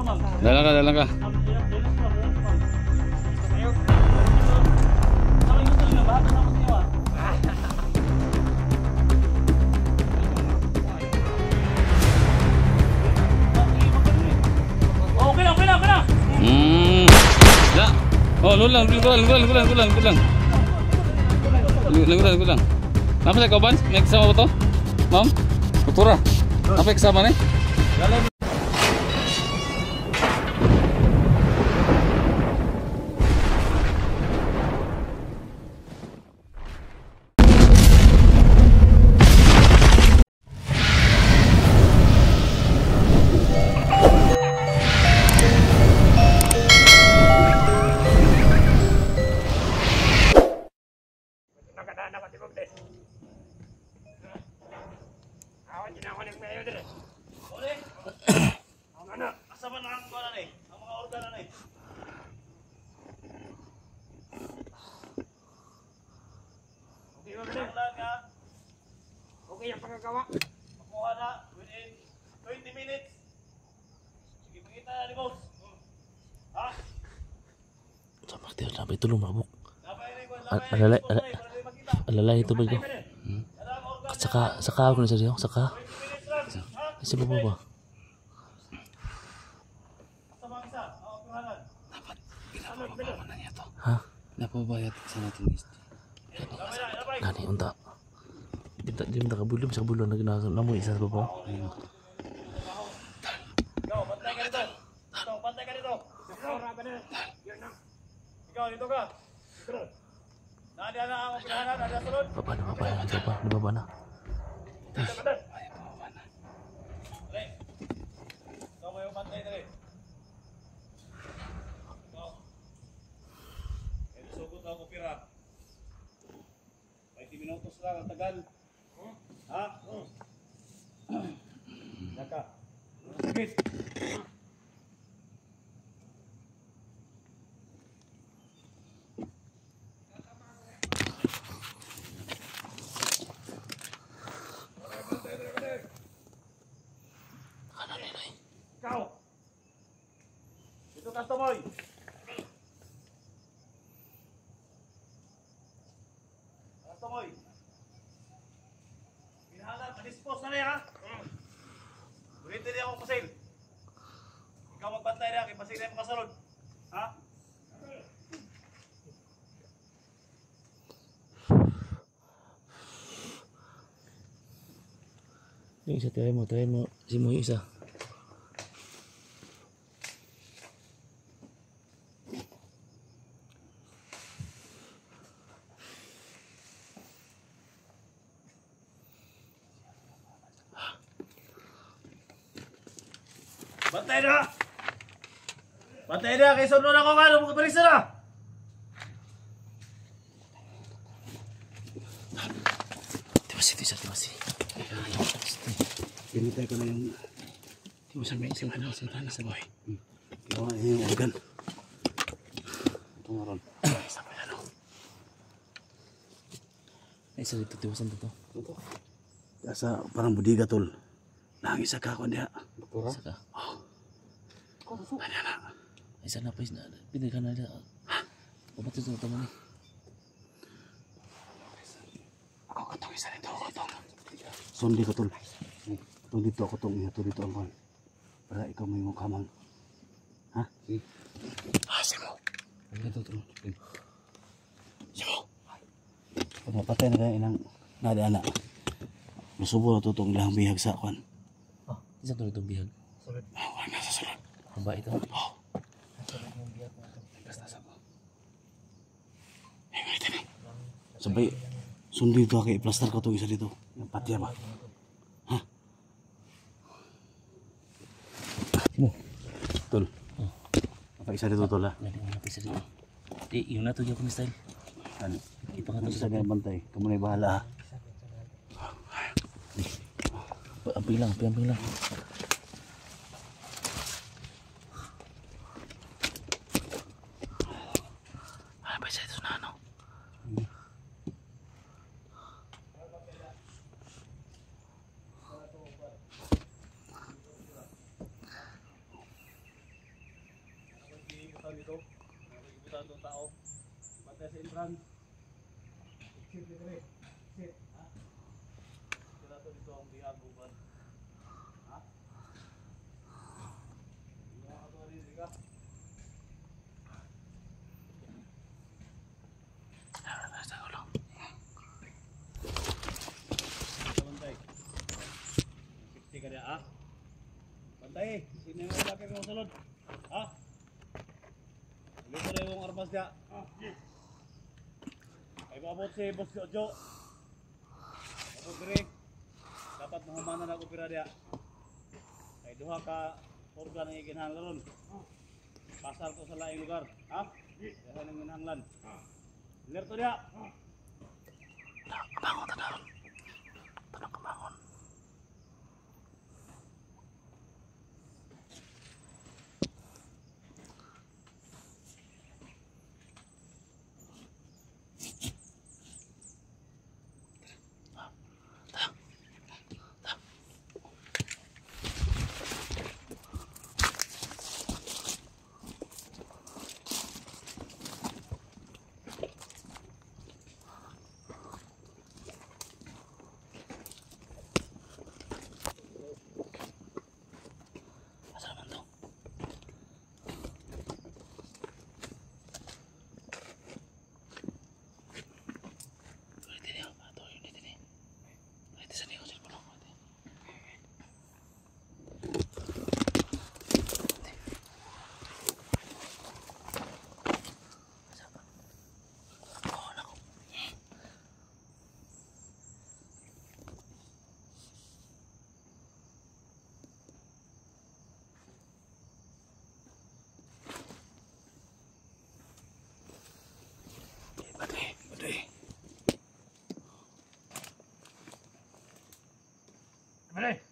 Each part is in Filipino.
Dalang ka, dalang ka. Oh, lulang. Napa sa kauban? May kasama ba to? Ma'am? Doktora? Napa kasama ni? Okay ang pagkagawa. Makuha na within 20 minutes. Sige, pakita na ni boss. Ha? Sama dia sampai itu lu mabuk. Alalay. Alalay itu bego. Saka ako na sa diyo, saka. Isa ba ba? Ha? Napabayat sa natin is. Gani unta. Di minta kabulom sa kabulon na ginagawa isa sa baba. Ikaw, pantay ka dito. Pantay ka dito. Ikaw, dito ka. Nadi na ang pinahanan, ada sunod. Baba na. Baba na. Ikaw mo yung pantay dali. Ikaw. Ito sugot ako pira. 20 minutos lang ang tagal. Ha? Naka. Sakit. Ikaw. Dito ka tumoy. Tumoy. Pinahalan, pa-dispose na niya ha. Buhiti niya akong pasil. Ikaw magbantay niya, kay pasil niya makasalod. Ha? Yung isa try mo. Si mo yung isa. Bantay na! Bantay na! Kay sunod ako nga! Magpapalis na! Timasi. Pinitay ko na yung may sa boy. Gawa niya yung organ. Ito nga ron. Isa pa yan o. Ay, isa dito. Tiwasan dito. Ito. Kasa parang budiga tol. Nangisa ka ako niya. Doktora? Isa ka. Oo. Tanya na. Isa na pa. Pinay ka na nila. Pamatid ito naman eh. Ako katong isa nito. Sundi ko tol. Itong dito ako itong ihato dito ang kon. Para ikaw may mukhamang. Ha? Sige. Simo. Ang ganito tol. Simo. Kung napatay na kayo inang nada-ana. Masubo na ito itong lahang bihag sa kon. Isa tuloy itong bihag. Wala na sa sulod. Ang ba ito? Oo. Basta sa ko. Hingay din eh. Sabay, sundi ito kay plaster ko itong isa dito. Yung patya ba? Ha? Simo. Tol. Napag-isa dito tol ha? Napag-isa dito. Yung natuloy ako ni style. Ano? Ipa nga ito Sa sa ganyan bantay. Kamu na bahala ha? Amping lang. Ano ba isa ito na ano? dito. Nakikibutan itong tao. Bantay sa entrance. Exit dito rin. Exit. Ha? Kaya ito dito ang bihag buban. Ha? Hindi mo ito rin, di ka? Bantay. Safety ka niya, ha? Bantay. Sino yung lalaki mo salod? Ha? Dito na yung armas niya. Ay maabot si Boss Jojo. Abot diri. Dapat mahumanan na opera niya. Ay duha ka organ ang ikinahanglan ron. Pasar to sa laing lugar. Ha? Diha nang ginahanglan. Lerto niya. Kabangon, tanang. Tanang kabangon. Asa naman to? Ulit din yan. Ulit din yan. Ulit sa niyo. Sir, pulang. Badai. Balik.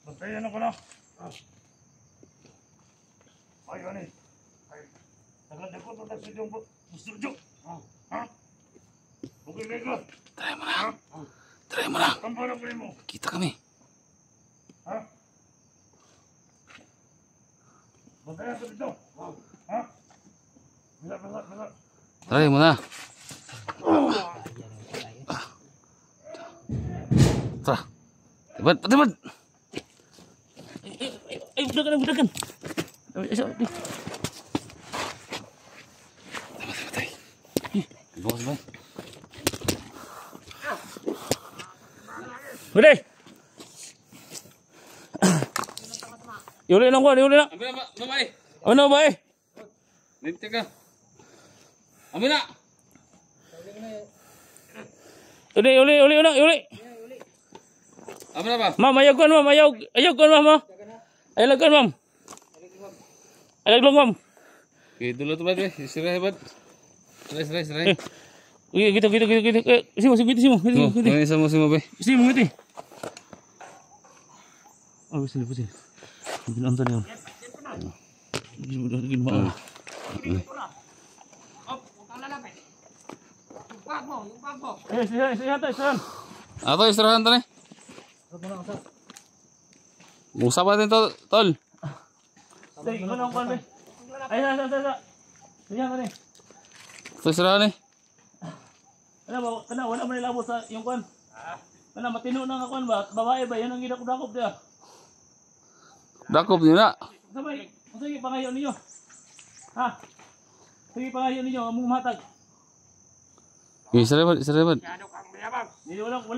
Bantayan ako na. Ay, ano eh. Ay, naganda ko ito sa yung Boss Jojo. Ha? Okay, Lego. Try mo na. Try mo na. Kampana ko mo. Kita kami. Ha? Bantayan ko dito. Ha? Bila. Try mo na. Tara. Tibad. Ay, budakan. Matay. Bawas ba? Huli! Yuli lang ko, yuli lang. Ambil na, babae. Ano ba eh? Lintik ka. Ambil na. Yuli. Ambil na ba? Ma'am, ayaw ko, ma'am. Ayalagan, ma'am. Ayalagan, ma'am. Okay, dulu tu bade. Istirahat hebat. Istirahat. Gitu. Simo. Ini sama be. Simo, gitu. Oh, sini. Mungkin antar yun. Gini, maaf. Istirahat. Atau istirahat nih. Musa pa din tol. Ay, manong kon be. Ay, sa. Siya ka ni. Ito istirahat nih. Wala man nilabot sa yung kon. Kana matino na nga kon ba? Babae ba yan ang gidakop dia. Dakop niyo na. Sabay, sige pangayon ninyo. Ha? Sige pangayon ninyo among matag. Istirahat. Hindi wala ko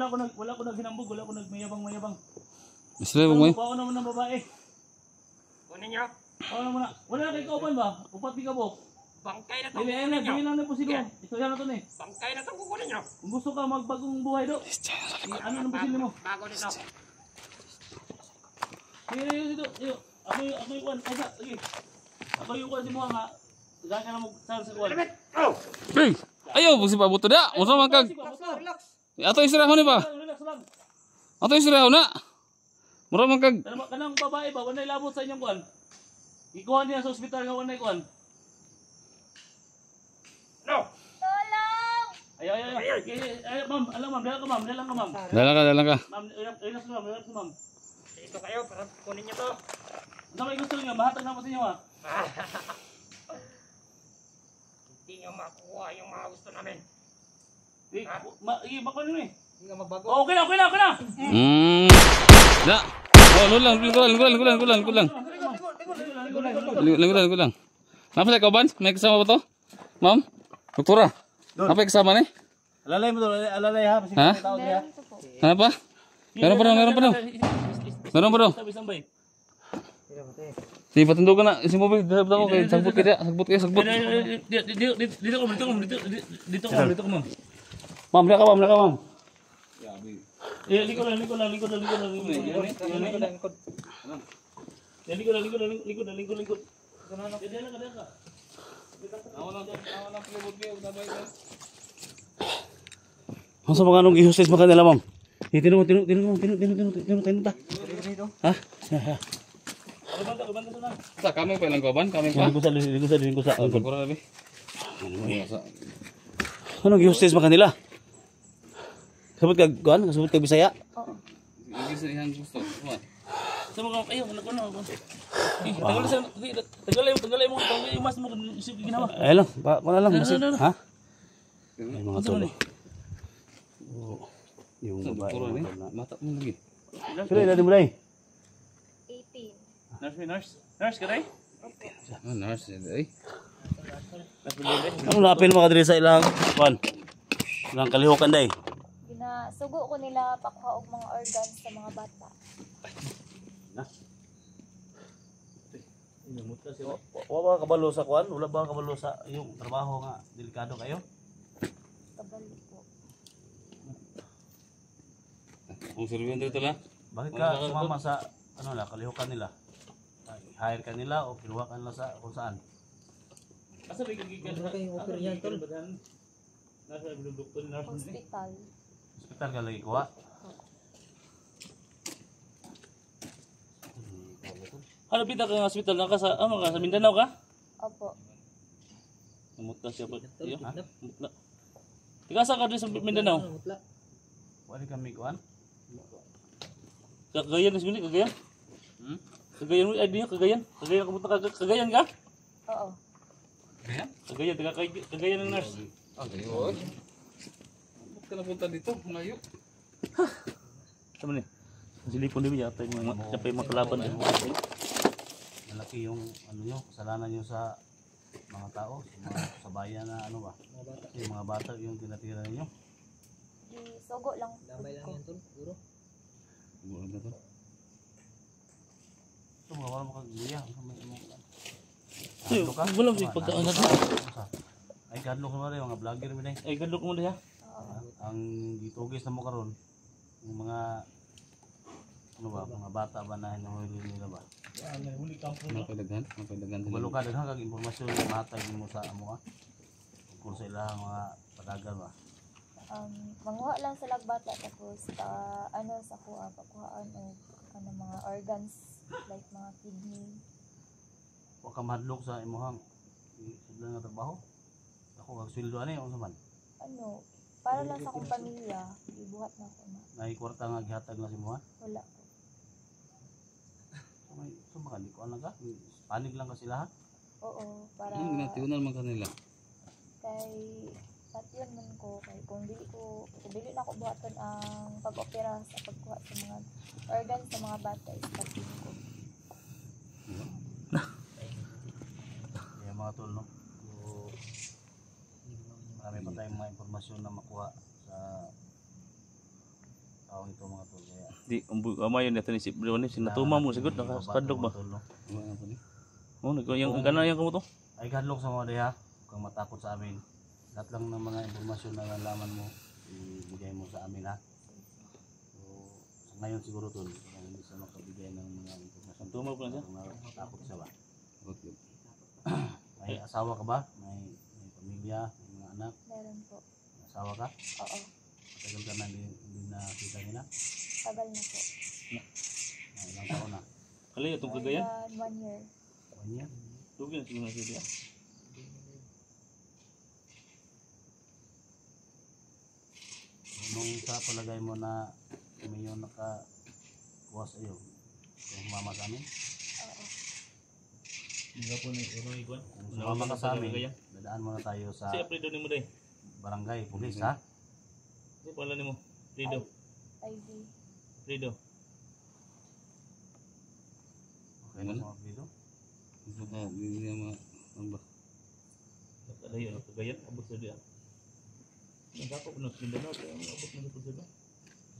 naghinambog, wala ko nagmayabang. Istirahat mo. Paano naman ng babae? Kunin nyo. Paano naman na? Wala na kay kauban ba? Upat di ka bo. Bangkay na itong Dili kukunin nyo. lang na po silo. Ito yan na to ni. Bangkay na itong kukunin nyo. Kung gusto ka magbagong buhay do. Ano nang pusil mo? Bago nito. Sige dito. Ako yung kuan. Ay sige. Ako yung kuan si mo nga. Diyan ka na mag-sar sa kuan. Hey, ayo busi pa buto da. Unsa man kag? Relax. Ato istirahat ni ba? Relax lang. Ato istirahat na. Mura man kag. Kanang babae ba wanay labot sa inyong kuan? Ikuha niya sa ospital nga wanay kuan. No. Ayaw. Ma'am, alam ma'am, dala ka ma'am. Dalang ka. Ma'am, relax ma'am. Dito kayo para kunin niyo to. Ano may gusto niyo? Mahatag na po sa inyo ha. Hindi niyo makuha yung mga gusto namin. Bako nyo eh. Hindi ka magbago. Oh, okay na, okay na, okay na. Na. Oh, kulang. Kulang. Napa sa kauban? May kasama ba to? Ma'am? Doktora? Apa yung kasama ni? Alalay mo to, alalay ha. Kasi Ha? may tao diha. Ano pa? Meron pa daw. Meron pa daw. Sabay-sabay. Sige, patundukan na. Si Mobil, dapat ako kayo. Sagbot kayo. Sagbot. Dito ko, ma'am. Ma'am, laka ma'am. Likod lang. Ang sa mga anong i-hostess mga kanila, ma'am. Tinong ta. Ha? Sa kami pa lang kauban, kami pa. Ligo sa. Doktora lebih. Anong i-hostess mga kanila? Sabot ka, kuan? Sabot ka Bisaya? Hindi sa ihang gusto. Sa mga kayo, anak ko na ako. Tagalay mo, yung mas mo isip ginawa. Ay lang, pa lang. Ha? Ay mga tolo. Yung babae. Doktora ni. Mata mo lagi. Pero ilan mo dahil? 18. Nurse ka rin? Nurse ay. Ano na-apil mga kadiri sa ilang, kuan? Ilang kalihukan dahil? Ginasugo ko nila pakuha og mga organs sa mga bata. Wala ba kabalo sa kuan? Wala ba kabalo sa yung trabaho nga delikado kayo? Kabalo ko. Ang serbiyan dito lang. Bakit ka sumama sa ano la kalihukan nila? Hire ka nila o kinuha ka nila sa kung saan? Asa may kagigan? Asa may kagigan tol? Nasa doktor nurse. Hospital. Hospital ka lagi kuha? Ano pita ka ng hospital? Naka sa Mindanao ka? Opo. Namutla siya ba? Iyo? Mutla. Tika sa ka din sa Mindanao? Wala kami kuan? Kagayan na sila, Kagayan? Kagayan mo, ay di Kagayan? Kagayan ka punta Kagayan ka? Oo. Kagayan, Kagayan ng nurse. Okay, oy. Bakit ka napunta dito? Layo. Tama ni. Silipon din yata yung mga kalaban. Malaki yung ano nyo, kasalanan nyo sa mga tao, sa bayan na ano ba? Yung mga bata yung tinatira ninyo. Sugo lang ko. Ito mga wala makaguya. Wala mo yung pagkaan natin. Ay kadlok naman rin, mga vlogger mo na Ay, gadlok mo diha. ang gitugis na mo karon yung mga ano ba, mga bata ba na hinuhuli nila ba? Napadagan sila. Balo ka daghang kag impormasyon na matay mo sa amo kung sa ilang mga padagan ba. Manguha lang sila bata tapos sa pakuhaan og mga organs like mga kidney. Wa ka madlok sa imuhang sudlan nga trabaho. Ako kag sweldo ani unsa man. Para lang sa akong pamilya, ibuhat na ako na. Nay kwarta nga gihatag na si imuha. Wala ko. So may sumaka di ko alam ka. Panig lang ka sila ha. Oo, para Ginatiunan man kanila. kay patyon man ko kay kung dili na ako buhaton ang pag-opera sa pagkuha sa mga organs sa mga bata is patyon ko. Kaya mga tol no. So, marami pa tayong mga impormasyon na makuha sa tao ito mga tol. Kaya Di, amayon natin si Bro ni sinatuma mo sigud nakaspadlok ba? Ano pa ni? Oh, yung kana yang kamu to. Ay kadlok sa mga diha. Kung matakot sa amin. Lahat lang ng mga impormasyon na nalaman mo, ibigay mo sa amin ha. So, sa ngayon siguro tol, hindi siya makabigay ng mga impormasyon. Tumaw pa siya. Kung matakot siya ba? Okay. May asawa ka ba? May pamilya, may mga anak, Meron po. may asawa ka? Oo, Tagal ka na hindi na kita nila? tagal na po. Ilang taon na? Kali itong Kagayan. More than 1 year. 1 year? Tugin na siguro na siya. Nung sa palagay mo na may yung nakakuha sa iyo, Kung mama sa amin. Oo. Hindi po ni Uno Iguan. Kung sumama ka sa amin, dadaan muna tayo sa Si Aprido ni mo day. barangay, pulis ha. Si pala ni mo. Frido. IV. Frido. Okay na sa mga video. Nakalayo na kagayan. Abot sa diyan. Nagkako na sa Mindanao. Kaya ang abot na sa Mindanao.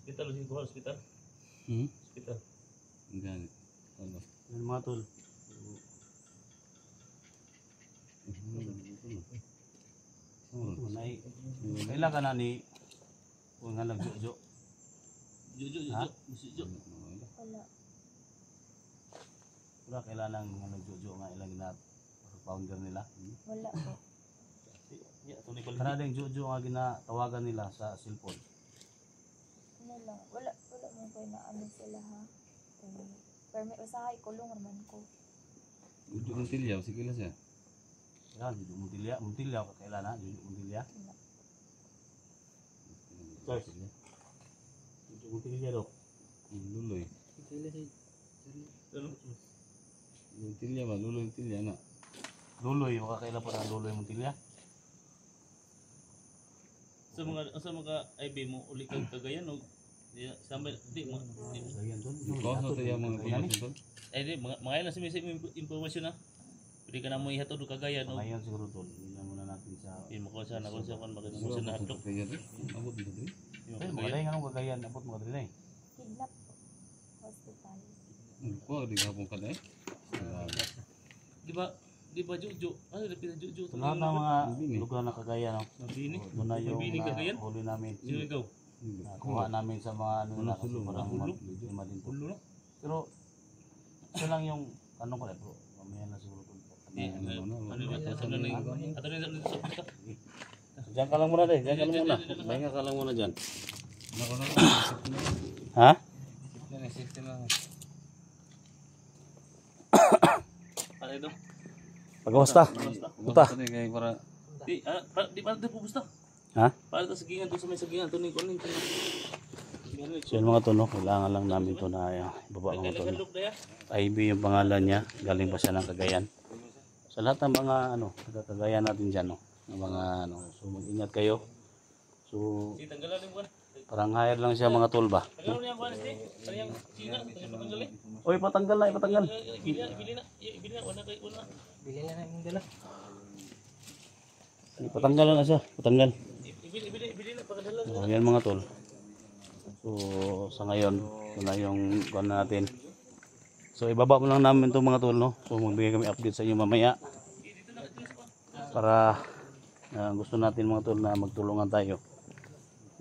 Hospital. Sige ko hospital. Hospital. Yan mga tol. Unay, kailan ka na ni kung nga nagjojo? Juju. Ha? Juju. Wala. Wala kailangan nga nagjojo nga ilang na founder nila. Wala po. Ya, ito ni Kana ding jojo nga ginatawagan nila sa cellphone. Ano lang. Wala mo ko na ano sila ha. Pero may usahay kulong naman ko. Yan, jojo Muntilya ka kailangan, jojo Muntilya. Charles. Juju Muntilya daw. Ano? Luloy, makakailan po ng Luloy Muntilya. Sa mga IB mo uli kag kagayan o sambil di mo Ganyan doon. di mga ilan sa impormasyon na. Pwede ka na mo ihatod o kagayan o Ngayon siguro doon, hindi muna natin sa... di mo ko sa kan bakit mo sa nahatok. Ay, mga dahil nga nung kagayan, abot mga drin eh. Kidnap po. Hospital. Di ba Juju? Ano na pila Juju? Sa lahat ng mga lugar na kagayan, no? Mabini. Doon na yung Mabini kagayan? huli namin. Sino ikaw? Kuha namin sa mga ano na kasi parang lima din to. Ulo no? Pero ito lang yung tanong ko bro. Mamaya na siguro kung Ano ba ito? Ano na yung ato na sa pista? Diyan ka lang muna deh, diyan ka lang muna. Mahinga ka lang muna dyan. Ha? Ano ito? Pagkamusta? Puta. Di pa ito pupusta. Ha? Para ito sagingan to sa may sagingan to ni Colin. So yun mga to no, kailangan lang namin to na ibaba mga to. Look daya. IB yung pangalan niya, galing pa siya ng Cagayan. Sa lahat ng mga ano, taga-Cagayan natin dyan no, ng mga ano, so mag-ingat kayo. So Si tanggalan ni buwan. parang hire lang siya mga tol ba. Tanggalan niya buwan este. Sayang China tanggal. Oy, patanggal na, ipatanggal. Bili na una kay una. Ipatanggal na siya, patanggal. Bili na pagdala. So, yan mga tol. So sa ngayon, ito na yung kuwan natin. So ibaba mo lang namin itong mga tol no. So magbigay kami update sa inyo mamaya. Para gusto natin mga tol na magtulungan tayo.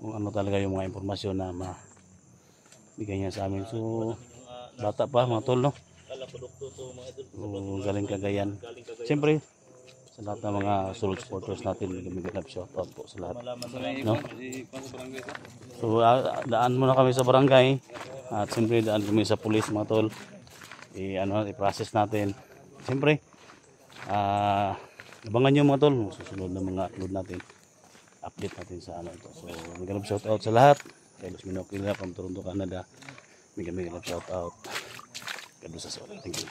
Kung ano talaga yung mga impormasyon na mabigay niya sa amin. So bata pa mga tol no. Kala produkto to mga ito. So galing Cagayan. Siyempre sa lahat ng mga solid supporters natin, may love shoutout po sa lahat. No? So daan muna kami sa barangay at siyempre daan kami sa pulis mga tol. I-process natin. Siyempre abangan nyo mga tol susunod na mga upload natin, update natin sa ano ito. So may love shoutout sa lahat. Kay Los Minokila from Toronto, Canada. May love shoutout. God bless us all. Thank you.